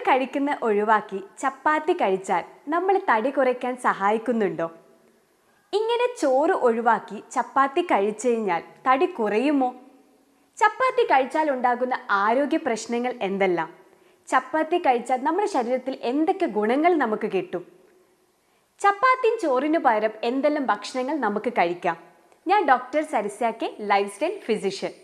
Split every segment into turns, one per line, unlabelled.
കഴിക്കുന്ന ഒഴിവാക്കി ചപ്പാത്തി കഴിച്ചാൽ നമ്മൾ തടി കുറയ്ക്കാൻ സഹായിക്കുന്നുണ്ടോ? ഇങ്ങനെ ചോറ് ഒഴിവാക്കി ചപ്പാത്തി കഴിച്ചു കഴിഞ്ഞാൽ തടി കുറയുമോ? ചപ്പാത്തി കഴിച്ചാൽ ഉണ്ടാകുന്ന ആരോഗ്യ പ്രശ്നങ്ങൾ എന്തെല്ലാം? ചപ്പാത്തി കഴിച്ചാൽ നമ്മുടെ ശരീരത്തിൽ എന്തൊക്കെ ഗുണങ്ങൾ നമുക്ക് കിട്ടും? ചപ്പാത്തിയും ചോറിനു പകരം എന്തെല്ലാം ഭക്ഷണങ്ങൾ നമുക്ക് കഴിക്കാം? ഞാൻ doctor Sarasya K, life style physician.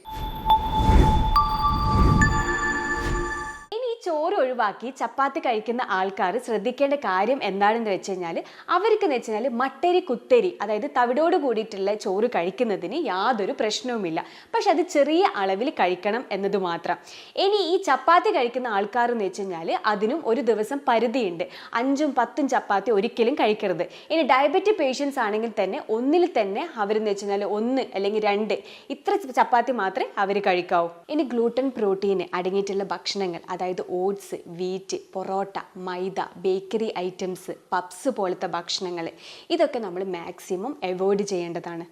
ചോറ് ഒഴിവാക്കി ചപ്പാത്തി കഴിക്കുന്ന ആൾക്കാർ ശ്രദ്ധിക്കേണ്ട കാര്യം എന്താണെന്ന് വെച്ച് കഴിഞ്ഞാൽ മട്ടരി കുത്തരി, അതായത് തവിടോട് കൂടിയിട്ടുള്ള ചോറ് കഴിക്കുന്നതിന് യാതൊരു പ്രശ്നവുമില്ല. പക്ഷെ അത് ചെറിയ അളവിൽ കഴിക്കണം എന്നത് മാത്രം. ഇനി ഈ ചപ്പാത്തി കഴിക്കുന്ന ആൾക്കാർ എന്ന് വെച്ച് കഴിഞ്ഞാൽ അതിനും ഒരു ദിവസം പരിധിയുണ്ട്. 5ഉം 10ഉം ചപ്പാത്തി ഒരിക്കലും കഴിക്കരുത്. ഇനി ഡയബറ്റിക് പേഷ്യൻസ് ആണെങ്കിൽ തന്നെ ഒന്നിൽ തന്നെ അവരെന്ന് വെച്ച് കഴിഞ്ഞാൽ 1 അല്ലെങ്കിൽ 2 ഇത്ര ചപ്പാത്തി മാത്രമേ അവർ കഴിക്കാവൂ. ഇനി ഗ്ലൂട്ടൻ പ്രോട്ടീൻ അടങ്ങിയിട്ടുള്ള ഭക്ഷണങ്ങൾ, അതായത് ഓട്സ്, വീറ്റ്, പൊറോട്ട, മൈദ, ബേക്കറി ഐറ്റംസ്, പപ്സ് പോലത്തെ ഭക്ഷണങ്ങൾ, ഇതൊക്കെ നമ്മൾ മാക്സിമം അവോയ്ഡ് ചെയ്യേണ്ടതാണ്.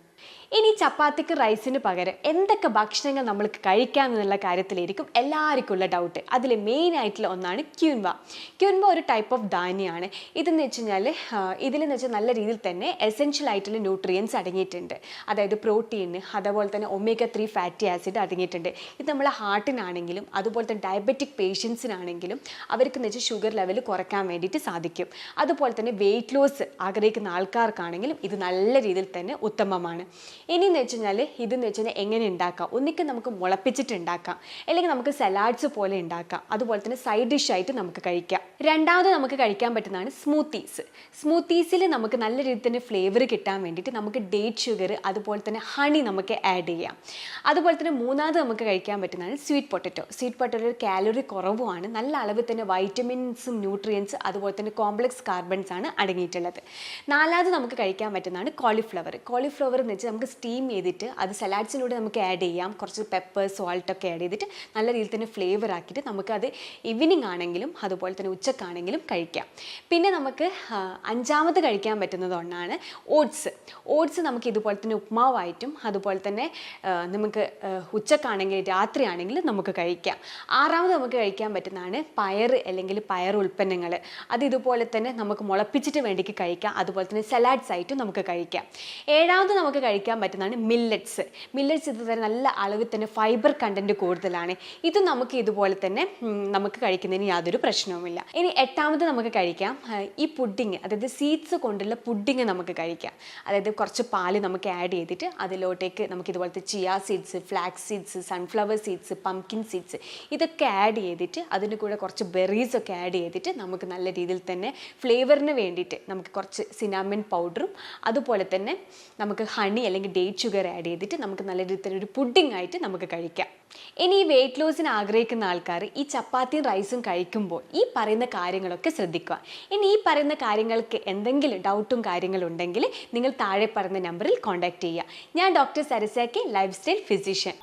ഇനി ചപ്പാത്തിക്ക് റൈസിന് പകരം എന്തൊക്കെ ഭക്ഷണങ്ങൾ നമ്മൾക്ക് കഴിക്കാം എന്നുള്ള കാര്യത്തിലായിരിക്കും എല്ലാവർക്കും ഉള്ള ഡൗട്ട്. അതിൽ മെയിൻ ആയിട്ടുള്ള ഒന്നാണ് ക്യൂൻവ. ക്യൂൻവ ഒരു ടൈപ്പ് ഓഫ് ധാന്യമാണ്. ഇതെന്ന് വെച്ച് കഴിഞ്ഞാൽ ഇതിലെന്ന് വെച്ചാൽ നല്ല രീതിയിൽ തന്നെ എസെൻഷ്യൽ ആയിട്ടുള്ള ന്യൂട്രിയൻസ് അടങ്ങിയിട്ടുണ്ട്. അതായത് പ്രോട്ടീൻ, അതുപോലെ തന്നെ ഒമേഗ 3 ഫാറ്റി ആസിഡ് അടങ്ങിയിട്ടുണ്ട്. ഇത് നമ്മളെ ഹാർട്ടിനാണെങ്കിലും അതുപോലെ തന്നെ ഡയബറ്റിക് പേഷ്യൻസിനാണെങ്കിലും അവർക്ക് വെച്ചാൽ ഷുഗർ ലെവൽ കുറയ്ക്കാൻ വേണ്ടിയിട്ട് സാധിക്കും. അതുപോലെ തന്നെ വെയിറ്റ് ലോസ് ആഗ്രഹിക്കുന്ന ആൾക്കാർക്കാണെങ്കിലും ഇത് നല്ല രീതിയിൽ തന്നെ ഉത്തമമാണ്. ഇനിയെന്ന് വെച്ച് കഴിഞ്ഞാൽ ഇതെന്ന് വെച്ച് കഴിഞ്ഞാൽ എങ്ങനെ ഉണ്ടാക്കാം? ഒന്നിക്ക് നമുക്ക് മുളപ്പിച്ചിട്ട് ഉണ്ടാക്കാം, അല്ലെങ്കിൽ നമുക്ക് സലാഡ്സ് പോലെ ഉണ്ടാക്കാം. അതുപോലെ തന്നെ സൈഡ് ഡിഷായിട്ട് നമുക്ക് കഴിക്കാം. രണ്ടാമത് നമുക്ക് കഴിക്കാൻ പറ്റുന്നതാണ് സ്മൂത്തീസ്. സ്മൂത്തീസിൽ നമുക്ക് നല്ല രീതിയിൽ തന്നെ ഫ്ലേവർ കിട്ടാൻ വേണ്ടിയിട്ട് നമുക്ക് ഡേറ്റ് ഷുഗർ അതുപോലെ തന്നെ ഹണി നമുക്ക് ആഡ് ചെയ്യാം. അതുപോലെ തന്നെ മൂന്നാമത് നമുക്ക് കഴിക്കാൻ പറ്റുന്നതാണ് sweet potato. Sweet potato calorie കുറവുമാണ്, നല്ല അളവിൽ തന്നെ വൈറ്റമിൻസും ന്യൂട്രിയൻസ് അതുപോലെ തന്നെ കോംപ്ലക്സ് കാർബൺസ് ആണ് അടങ്ങിയിട്ടുള്ളത്. നാലാമത് നമുക്ക് കഴിക്കാൻ പറ്റുന്നതാണ് കോളിഫ്ലവർ. കോളിഫ്ലവർ എന്ന് വെച്ചാൽ നമുക്ക് സ്റ്റീം ചെയ്തിട്ട് അത് സലാഡ്സിലൂടെ നമുക്ക് ആഡ് ചെയ്യാം. കുറച്ച് പെപ്പർ, സോൾട്ടൊക്കെ ആഡ് ചെയ്തിട്ട് നല്ല രീതിയിൽ തന്നെ ഫ്ലേവർ ആക്കിയിട്ട് നമുക്കത് ഈവനിങ് ആണെങ്കിലും അതുപോലെ തന്നെ ഉച്ചക്കാണെങ്കിലും കഴിക്കാം. പിന്നെ നമുക്ക് അഞ്ചാമത് കഴിക്കാൻ പറ്റുന്നത് ഒന്നാണ് ഓട്സ്. ഓട്സ് നമുക്ക് ഇതുപോലെ തന്നെ ഉപ്മാവായിട്ടും അതുപോലെ തന്നെ നമുക്ക് ഉച്ചക്കാണെങ്കിൽ രാത്രിയാണെങ്കിലും നമുക്ക് കഴിക്കാം. ആറാമത് നമുക്ക് കഴിക്കാൻ പറ്റുന്നതാണ് പയർ അല്ലെങ്കിൽ പയർ ഉൽപ്പന്നങ്ങൾ. അത് ഇതുപോലെ തന്നെ നമുക്ക് മുളപ്പിച്ചിട്ട് വേണ്ടിക്ക് കഴിക്കാം. അതുപോലെ തന്നെ സലാഡ്സ് ആയിട്ടും നമുക്ക് കഴിക്കാം. ഏഴാമത് നമുക്ക് കഴിക്കാൻ പറ്റുന്നതാണ് മില്ലറ്റ്സ്. മില്ലറ്റ്സ് ഇത് തന്നെ നല്ല അളവിൽ തന്നെ ഫൈബർ കണ്ടന്റ് കൂടുതലാണ്. ഇത് നമുക്ക് ഇതുപോലെ തന്നെ നമുക്ക് കഴിക്കുന്നതിന് യാതൊരു പ്രശ്നവുമില്ല. ഇനി എട്ടാമത് നമുക്ക് കഴിക്കാം ഈ പുഡിങ്, അതായത് സീഡ്സ് കൊണ്ടുള്ള പുഡിങ് നമുക്ക് കഴിക്കാം. അതായത് കുറച്ച് പാല് നമുക്ക് ആഡ് ചെയ്തിട്ട് അതിലോട്ടേക്ക് നമുക്ക് ഇതുപോലത്തെ chia seeds, flax seeds, sunflower seeds, pumpkin seeds ഇതൊക്കെ ആഡ് ചെയ്തിട്ട് അതിൻ്റെ കൂടെ കുറച്ച് ബെറീസ് ഒക്കെ ആഡ് ചെയ്തിട്ട് നമുക്ക് നല്ല രീതിയിൽ തന്നെ ഫ്ലേവറിന് വേണ്ടിയിട്ട് നമുക്ക് കുറച്ച് സിനാമിൻ പൗഡറും അതുപോലെ തന്നെ നമുക്ക് ഹണി അല്ലെങ്കിൽ ഡേറ്റ് ഷുഗർ ആഡ് ചെയ്തിട്ട് നമുക്ക് നല്ല രീതിയിൽ ഒരു പുഡിംഗ് ആയിട്ട് നമുക്ക് കഴിക്കാം. ഇനി ഈ വെയിറ്റ് ലോസിന് ആഗ്രഹിക്കുന്ന ആൾക്കാർ ഈ ചപ്പാത്തിയും റൈസും കഴിക്കുമ്പോൾ ഈ പറയുന്ന കാര്യങ്ങളൊക്കെ ശ്രദ്ധിക്കുക. ഇനി ഈ പറയുന്ന കാര്യങ്ങൾക്ക് എന്തെങ്കിലും ഡൗട്ടും കാര്യങ്ങളും ഉണ്ടെങ്കിൽ നിങ്ങൾ താഴെ പറയുന്ന നമ്പറിൽ കോൺടാക്ട് ചെയ്യുക. ഞാൻ doctor Sarasya K, life style physician.